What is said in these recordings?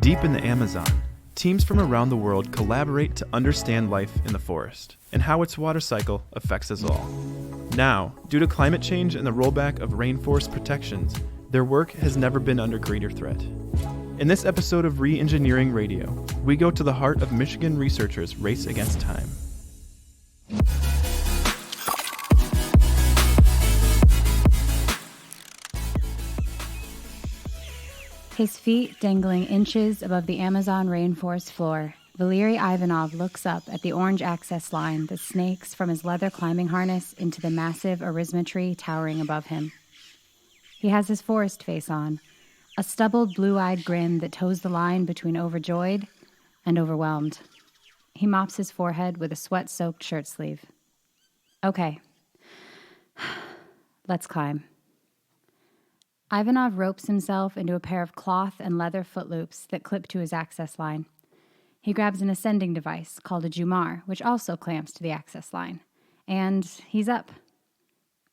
Deep in the Amazon, teams from around the world collaborate to understand life in the forest and how its water cycle affects us all. Now, due to climate change and the rollback of rainforest protections, their work has never been under greater threat. In this episode of Re-Engineering Radio, we go to the heart of Michigan researchers' race against time. His feet dangling inches above the Amazon rainforest floor, Valeri Ivanov looks up at the orange access line that snakes from his leather climbing harness into the massive arisma tree towering above him. He has his forest face on, a stubbled blue-eyed grin that toes the line between overjoyed and overwhelmed. He mops his forehead with a sweat-soaked shirt sleeve. Okay, let's climb. Ivanov ropes himself into a pair of cloth and leather footloops that clip to his access line. He grabs an ascending device called a jumar, which also clamps to the access line. And he's up.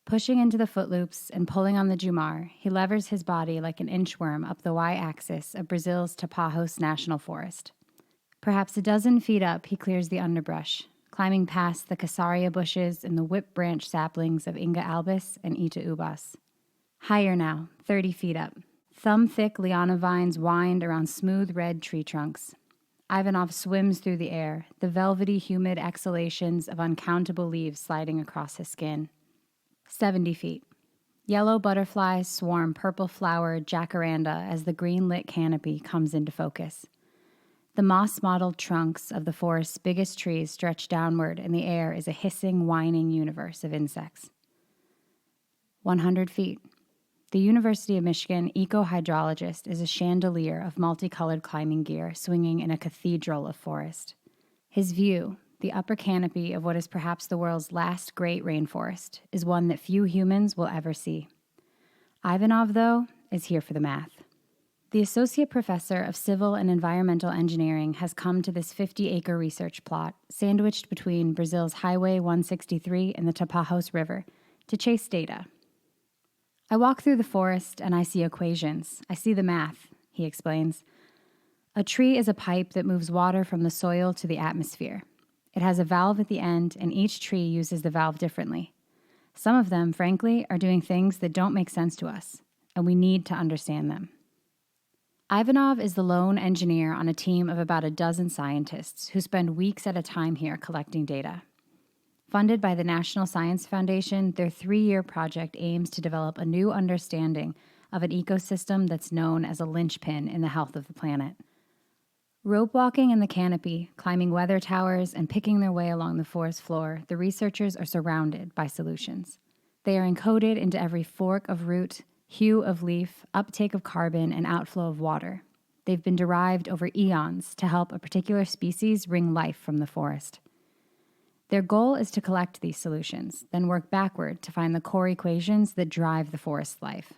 Pushing into the footloops and pulling on the jumar, he levers his body like an inchworm up the y-axis of Brazil's Tapajos National Forest. Perhaps a dozen feet up, he clears the underbrush, climbing past the cassaria bushes and the whip branch saplings of Inga albus and Ita ubas. Higher now, 30 feet up. Thumb-thick liana vines wind around smooth red tree trunks. Ivanov swims through the air, the velvety, humid exhalations of uncountable leaves sliding across his skin. 70 feet. Yellow butterflies swarm purple-flowered jacaranda as the green-lit canopy comes into focus. The moss-mottled trunks of the forest's biggest trees stretch downward, and the air is a hissing, whining universe of insects. 100 feet. The University of Michigan eco-hydrologist is a chandelier of multicolored climbing gear swinging in a cathedral of forest. His view, the upper canopy of what is perhaps the world's last great rainforest, is one that few humans will ever see. Ivanov, though, is here for the math. The associate professor of civil and environmental engineering has come to this 50-acre research plot, sandwiched between Brazil's Highway 163 and the Tapajos River, to chase data. I walk through the forest and I see equations. I see the math, he explains. A tree is a pipe that moves water from the soil to the atmosphere. It has a valve at the end, and each tree uses the valve differently. Some of them, frankly, are doing things that don't make sense to us, and we need to understand them. Ivanov is the lone engineer on a team of about a dozen scientists who spend weeks at a time here collecting data. Funded by the National Science Foundation, their 3-year project aims to develop a new understanding of an ecosystem that's known as a linchpin in the health of the planet. Rope walking in the canopy, climbing weather towers, and picking their way along the forest floor, the researchers are surrounded by solutions. They are encoded into every fork of root, hue of leaf, uptake of carbon, and outflow of water. They've been derived over eons to help a particular species wring life from the forest. Their goal is to collect these solutions, then work backward to find the core equations that drive the forest's life.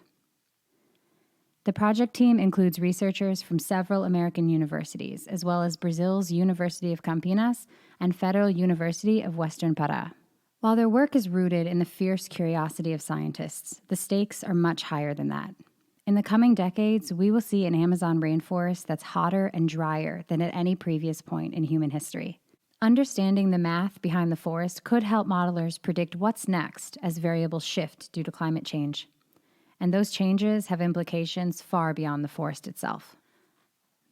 The project team includes researchers from several American universities, as well as Brazil's University of Campinas and Federal University of Western Pará. While their work is rooted in the fierce curiosity of scientists, the stakes are much higher than that. In the coming decades, we will see an Amazon rainforest that's hotter and drier than at any previous point in human history. Understanding the math behind the forest could help modelers predict what's next as variables shift due to climate change. And those changes have implications far beyond the forest itself.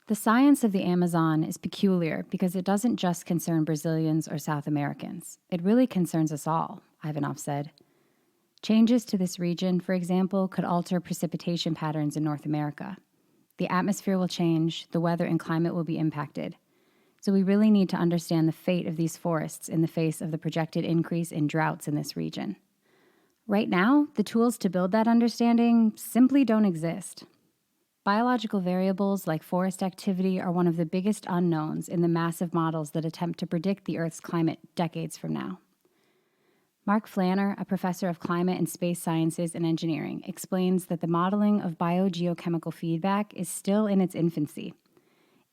The science of the Amazon is peculiar because it doesn't just concern Brazilians or South Americans. It really concerns us all, Ivanov said. Changes to this region, for example, could alter precipitation patterns in North America. The atmosphere will change, the weather and climate will be impacted. So we really need to understand the fate of these forests in the face of the projected increase in droughts in this region. Right now, the tools to build that understanding simply don't exist. Biological variables like forest activity are one of the biggest unknowns in the massive models that attempt to predict the Earth's climate decades from now. Mark Flanner, a professor of climate and space sciences and engineering, explains that the modeling of biogeochemical feedback is still in its infancy.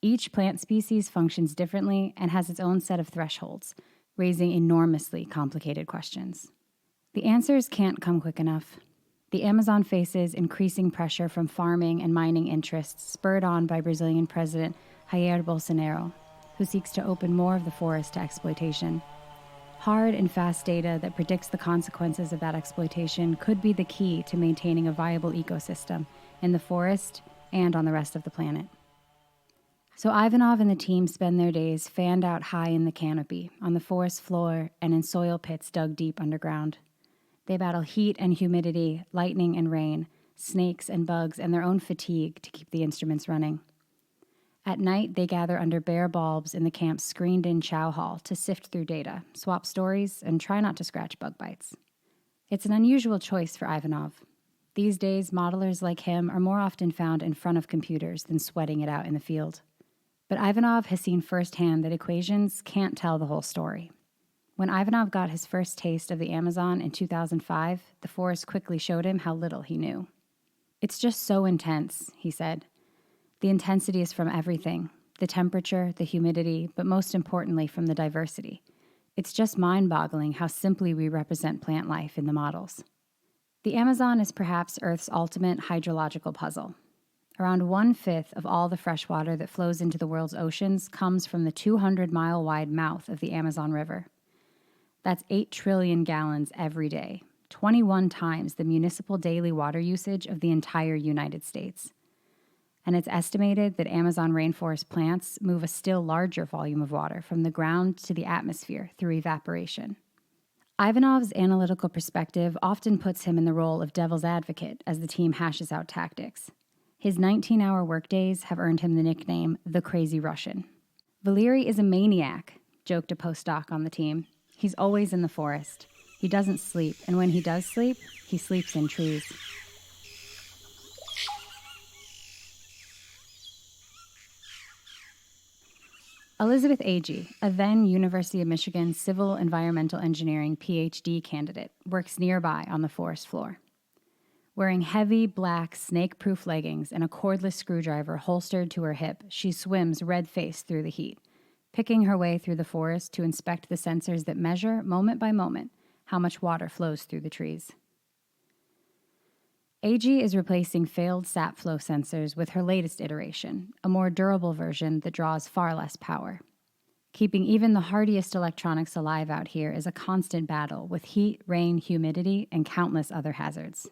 Each plant species functions differently and has its own set of thresholds, raising enormously complicated questions. The answers can't come quick enough. The Amazon faces increasing pressure from farming and mining interests spurred on by Brazilian President Jair Bolsonaro, who seeks to open more of the forest to exploitation. Hard and fast data that predicts the consequences of that exploitation could be the key to maintaining a viable ecosystem in the forest and on the rest of the planet. So Ivanov and the team spend their days fanned out high in the canopy, on the forest floor, and in soil pits dug deep underground. They battle heat and humidity, lightning and rain, snakes and bugs, and their own fatigue to keep the instruments running. At night, they gather under bare bulbs in the camp's screened-in chow hall to sift through data, swap stories, and try not to scratch bug bites. It's an unusual choice for Ivanov. These days, modelers like him are more often found in front of computers than sweating it out in the field. But Ivanov has seen firsthand that equations can't tell the whole story. When Ivanov got his first taste of the Amazon in 2005, the forest quickly showed him how little he knew. "It's just so intense," he said. "The intensity is from everything, the temperature, the humidity, but most importantly from the diversity. It's just mind-boggling how simply we represent plant life in the models." The Amazon is perhaps Earth's ultimate hydrological puzzle. Around 1/5 of all the fresh water that flows into the world's oceans comes from the 200-mile-wide mouth of the Amazon River. That's 8 trillion gallons every day, 21 times the municipal daily water usage of the entire United States. And it's estimated that Amazon rainforest plants move a still larger volume of water from the ground to the atmosphere through evaporation. Ivanov's analytical perspective often puts him in the role of devil's advocate as the team hashes out tactics. His 19-hour workdays have earned him the nickname the Crazy Russian. "Valeri is a maniac," joked a postdoc on the team. "He's always in the forest. He doesn't sleep, and when he does sleep, he sleeps in trees." Elizabeth Agee, a then University of Michigan civil environmental engineering PhD candidate, works nearby on the forest floor. Wearing heavy, black, snake-proof leggings and a cordless screwdriver holstered to her hip, she swims red-faced through the heat, picking her way through the forest to inspect the sensors that measure, moment by moment, how much water flows through the trees. Agee is replacing failed sap flow sensors with her latest iteration, a more durable version that draws far less power. Keeping even the hardiest electronics alive out here is a constant battle with heat, rain, humidity, and countless other hazards.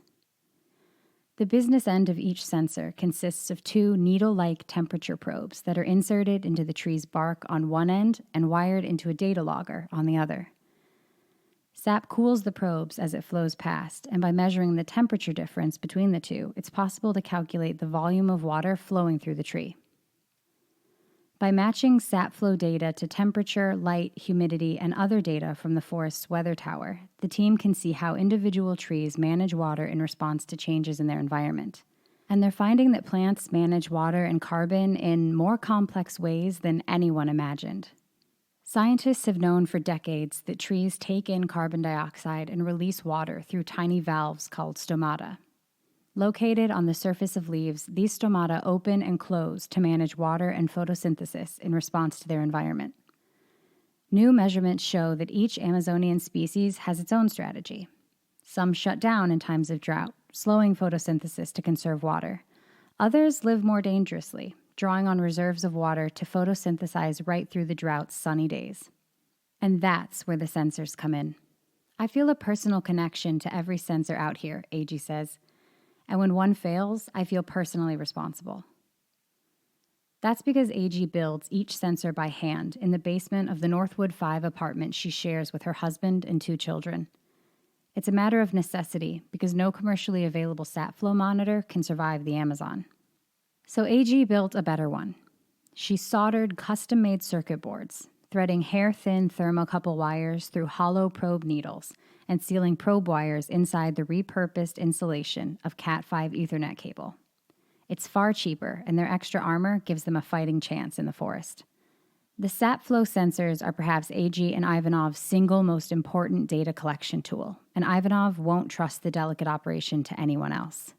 The business end of each sensor consists of 2 needle-like temperature probes that are inserted into the tree's bark on one end and wired into a data logger on the other. Sap cools the probes as it flows past, and by measuring the temperature difference between the two, it's possible to calculate the volume of water flowing through the tree. By matching sap flow data to temperature, light, humidity, and other data from the forest's weather tower, the team can see how individual trees manage water in response to changes in their environment. And they're finding that plants manage water and carbon in more complex ways than anyone imagined. Scientists have known for decades that trees take in carbon dioxide and release water through tiny valves called stomata. Located on the surface of leaves, these stomata open and close to manage water and photosynthesis in response to their environment. New measurements show that each Amazonian species has its own strategy. Some shut down in times of drought, slowing photosynthesis to conserve water. Others live more dangerously, drawing on reserves of water to photosynthesize right through the drought's sunny days. And that's where the sensors come in. "I feel a personal connection to every sensor out here," Agee says. "And when one fails, I feel personally responsible." That's because Agee builds each sensor by hand in the basement of the Northwood 5 apartment she shares with her husband and 2 children. It's a matter of necessity because no commercially available sap flow monitor can survive the Amazon. So Agee built a better one. She soldered custom-made circuit boards, threading hair-thin thermocouple wires through hollow probe needles and sealing probe wires inside the repurposed insulation of Cat5 Ethernet cable. It's far cheaper, and their extra armor gives them a fighting chance in the forest. The sap flow sensors are perhaps Agee and Ivanov's single most important data collection tool, and Ivanov won't trust the delicate operation to anyone else.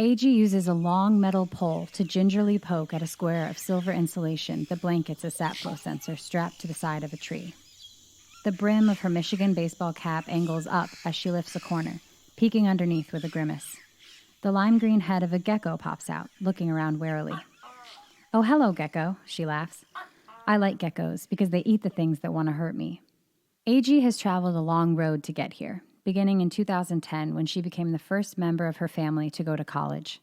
Agee uses a long metal pole to gingerly poke at a square of silver insulation that blankets a sap flow sensor strapped to the side of a tree. The brim of her Michigan baseball cap angles up as she lifts a corner, peeking underneath with a grimace. The lime green head of a gecko pops out, looking around warily. "Oh, hello, gecko," she laughs. "I like geckos because they eat the things that want to hurt me." AG has traveled a long road to get here, beginning in 2010 when she became the first member of her family to go to college.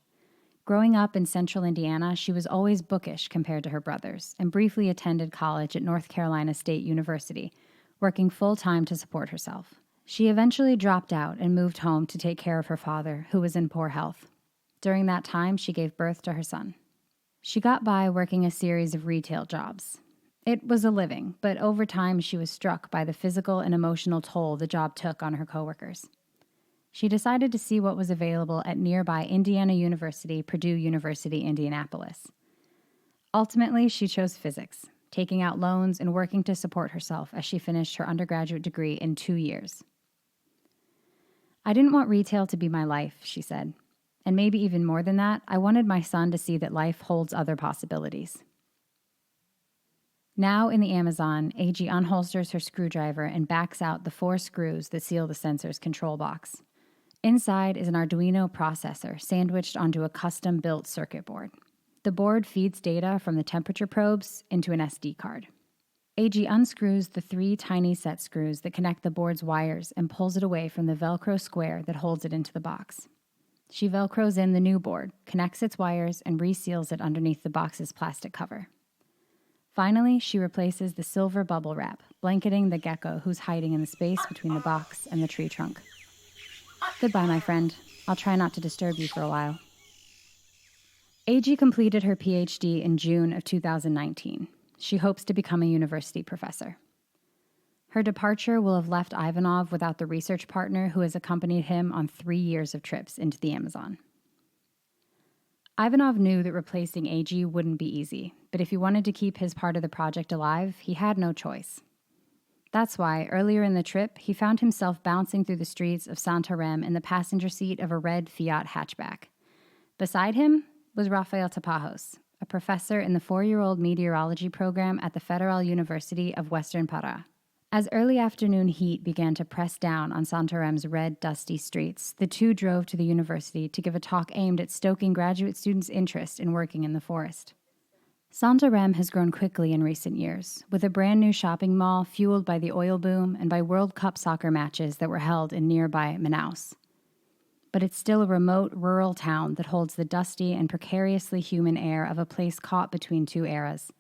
Growing up in central Indiana, she was always bookish compared to her brothers and briefly attended college at North Carolina State University, working full-time to support herself. She eventually dropped out and moved home to take care of her father, who was in poor health. During that time, she gave birth to her son. She got by working a series of retail jobs. It was a living, but over time she was struck by the physical and emotional toll the job took on her coworkers. She decided to see what was available at nearby Indiana University, Purdue University, Indianapolis. Ultimately, she chose physics, taking out loans and working to support herself as she finished her undergraduate degree in 2 years. "I didn't want retail to be my life," she said. "And maybe even more than that, I wanted my son to see that life holds other possibilities." Now in the Amazon, AG unholsters her screwdriver and backs out the 4 screws that seal the sensor's control box. Inside is an Arduino processor sandwiched onto a custom-built circuit board. The board feeds data from the temperature probes into an SD card. AG unscrews the 3 tiny set screws that connect the board's wires and pulls it away from the Velcro square that holds it into the box. She Velcros in the new board, connects its wires, and reseals it underneath the box's plastic cover. Finally, she replaces the silver bubble wrap, blanketing the gecko who's hiding in the space between the box and the tree trunk. "Goodbye, my friend. I'll try not to disturb you for a while." AG completed her PhD in June of 2019. She hopes to become a university professor. Her departure will have left Ivanov without the research partner who has accompanied him on 3 years of trips into the Amazon. Ivanov knew that replacing AG wouldn't be easy, but if he wanted to keep his part of the project alive, he had no choice. That's why, earlier in the trip, he found himself bouncing through the streets of Santarém in the passenger seat of a red Fiat hatchback. Beside him was Rafael Tapajos, a professor in the 4-year-old meteorology program at the Federal University of Western Pará. As early afternoon heat began to press down on Santarém's red, dusty streets, the two drove to the university to give a talk aimed at stoking graduate students' interest in working in the forest. Santarém has grown quickly in recent years, with a brand new shopping mall fueled by the oil boom and by World Cup soccer matches that were held in nearby Manaus. But it's still a remote, rural town that holds the dusty and precariously human air of a place caught between 2 eras.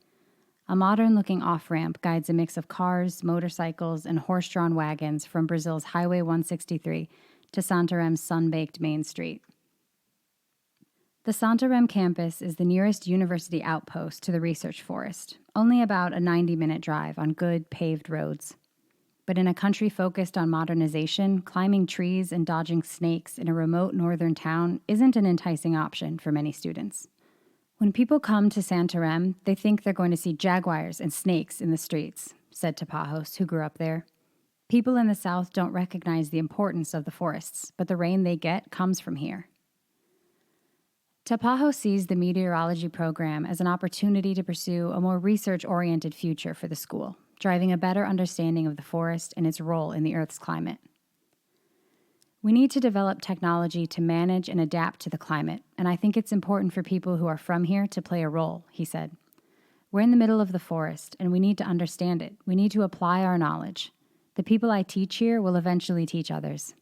A modern-looking off-ramp guides a mix of cars, motorcycles, and horse-drawn wagons from Brazil's Highway 163 to Santarém's sun-baked main street. The Santarém campus is the nearest university outpost to the research forest, only about a 90-minute drive on good, paved roads. But in a country focused on modernization, climbing trees and dodging snakes in a remote northern town isn't an enticing option for many students. When people come to Santarém, they think they're going to see jaguars and snakes in the streets, said Tapajos, who grew up there. People in the south don't recognize the importance of the forests, but the rain they get comes from here. Tapajos sees the meteorology program as an opportunity to pursue a more research-oriented future for the school, driving a better understanding of the forest and its role in the Earth's climate. "We need to develop technology to manage and adapt to the climate, and I think it's important for people who are from here to play a role," he said. "We're in the middle of the forest, and we need to understand it. We need to apply our knowledge. The people I teach here will eventually teach others."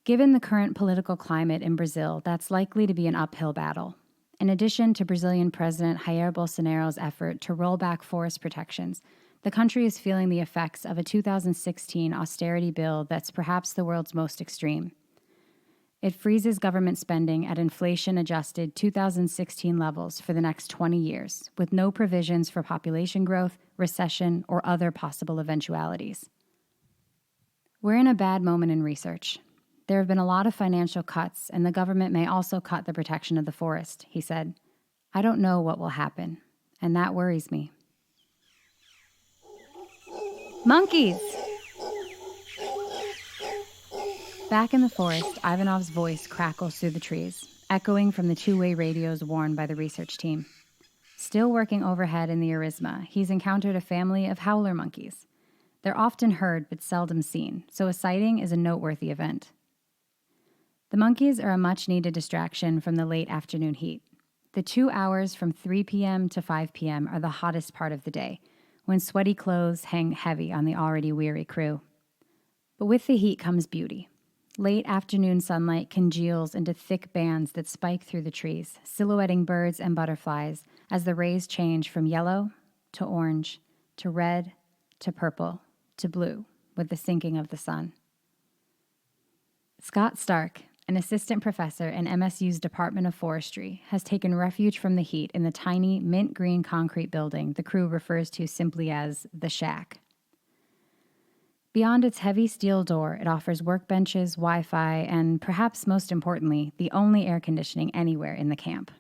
Given the current political climate in Brazil, that's likely to be an uphill battle. In addition to Brazilian President Jair Bolsonaro's effort to roll back forest protections, the country is feeling the effects of a 2016 austerity bill that's perhaps the world's most extreme. It freezes government spending at inflation-adjusted 2016 levels for the next 20 years, with no provisions for population growth, recession, or other possible eventualities. "We're in a bad moment in research. There have been a lot of financial cuts, and the government may also cut the protection of the forest," he said. "I don't know what will happen, and that worries me." Monkeys! Back in the forest, Ivanov's voice crackles through the trees, echoing from the 2-way radios worn by the research team. Still working overhead in the Arisma, he's encountered a family of howler monkeys. They're often heard but seldom seen, so a sighting is a noteworthy event. The monkeys are a much-needed distraction from the late afternoon heat. The 2 hours from 3 p.m. to 5 p.m. are the hottest part of the day, when sweaty clothes hang heavy on the already weary crew. But with the heat comes beauty. Late afternoon sunlight congeals into thick bands that spike through the trees, silhouetting birds and butterflies as the rays change from yellow to orange to red to purple to blue with the sinking of the sun. Scott Stark, an assistant professor in MSU's Department of Forestry, has taken refuge from the heat in the tiny mint green concrete building the crew refers to simply as the shack. Beyond its heavy steel door, it offers workbenches, Wi-Fi, and perhaps most importantly, the only air conditioning anywhere in the camp.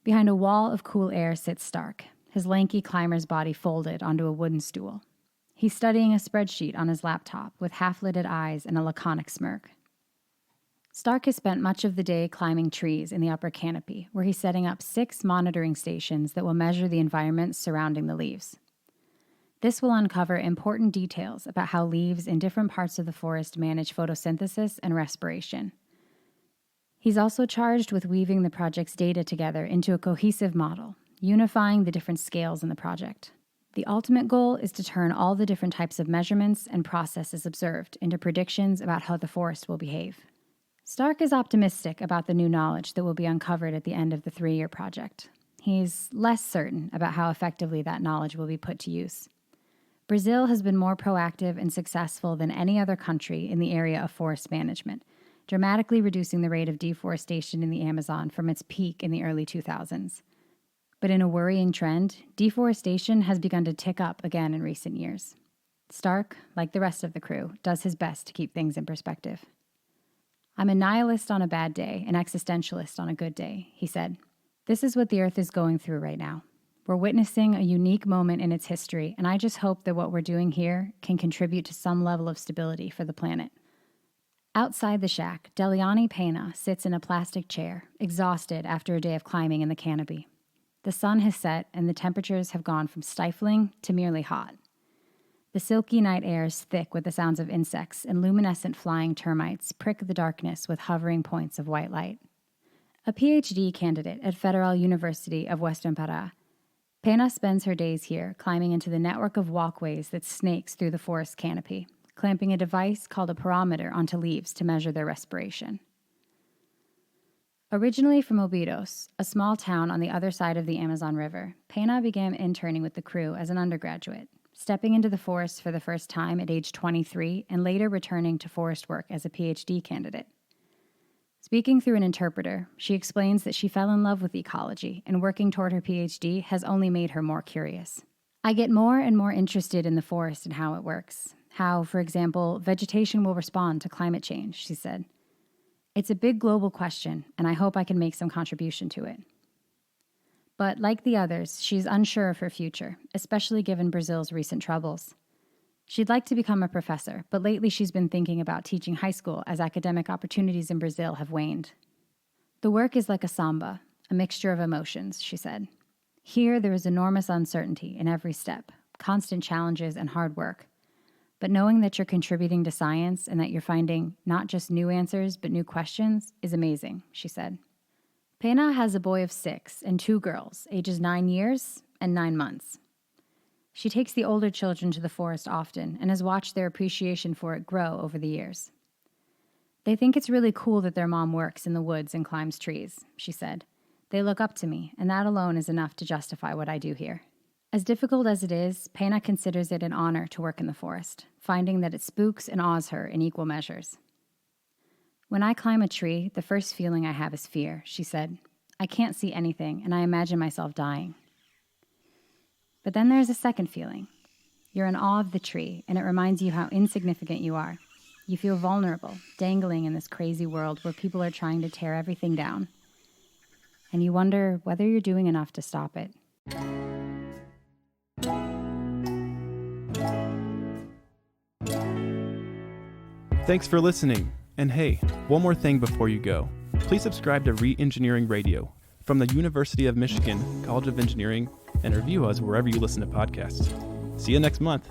Behind a wall of cool air sits Stark, his lanky climber's body folded onto a wooden stool. He's studying a spreadsheet on his laptop with half-lidded eyes and a laconic smirk. Stark has spent much of the day climbing trees in the upper canopy, where he's setting up 6 monitoring stations that will measure the environment surrounding the leaves. This will uncover important details about how leaves in different parts of the forest manage photosynthesis and respiration. He's also charged with weaving the project's data together into a cohesive model, unifying the different scales in the project. The ultimate goal is to turn all the different types of measurements and processes observed into predictions about how the forest will behave. Stark is optimistic about the new knowledge that will be uncovered at the end of the 3-year project. He's less certain about how effectively that knowledge will be put to use. Brazil has been more proactive and successful than any other country in the area of forest management, dramatically reducing the rate of deforestation in the Amazon from its peak in the early 2000s. But in a worrying trend, deforestation has begun to tick up again in recent years. Stark, like the rest of the crew, does his best to keep things in perspective. "I'm a nihilist on a bad day, an existentialist on a good day," he said. "This is what the Earth is going through right now. We're witnessing a unique moment in its history, and I just hope that what we're doing here can contribute to some level of stability for the planet." Outside the shack, Deliani Panna sits in a plastic chair, exhausted after a day of climbing in the canopy. The sun has set, and the temperatures have gone from stifling to merely hot. The silky night air is thick with the sounds of insects, and luminescent flying termites prick the darkness with hovering points of white light. A PhD candidate at Federal University of Western Pará, Panna spends her days here climbing into the network of walkways that snakes through the forest canopy, clamping a device called a pyrometer onto leaves to measure their respiration. Originally from Obidos, a small town on the other side of the Amazon River, Panna began interning with the crew as an undergraduate, stepping into the forest for the first time at age 23 and later returning to forest work as a PhD candidate. Speaking through an interpreter, she explains that she fell in love with ecology, and working toward her PhD has only made her more curious. "I get more and more interested in the forest and how it works. How, for example, vegetation will respond to climate change," she said. "It's a big global question, and I hope I can make some contribution to it." But like the others, she's unsure of her future, especially given Brazil's recent troubles. She'd like to become a professor, but lately she's been thinking about teaching high school as academic opportunities in Brazil have waned. "The work is like a samba, a mixture of emotions," she said. "Here there is enormous uncertainty in every step, constant challenges and hard work. But knowing that you're contributing to science and that you're finding not just new answers but new questions is amazing," she said. Panna has a boy of 6 and 2 girls, ages 9 years and 9 months. She takes the older children to the forest often and has watched their appreciation for it grow over the years. "They think it's really cool that their mom works in the woods and climbs trees," she said. "They look up to me, and that alone is enough to justify what I do here." As difficult as it is, Panna considers it an honor to work in the forest, finding that it spooks and awes her in equal measures. "When I climb a tree, the first feeling I have is fear," she said. "I can't see anything, and I imagine myself dying. But then there's a second feeling. You're in awe of the tree, and it reminds you how insignificant you are. You feel vulnerable, dangling in this crazy world where people are trying to tear everything down. And you wonder whether you're doing enough to stop it." Thanks for listening. And hey, one more thing before you go. Please subscribe to Re-Engineering Radio from the University of Michigan College of Engineering and review us wherever you listen to podcasts. See you next month.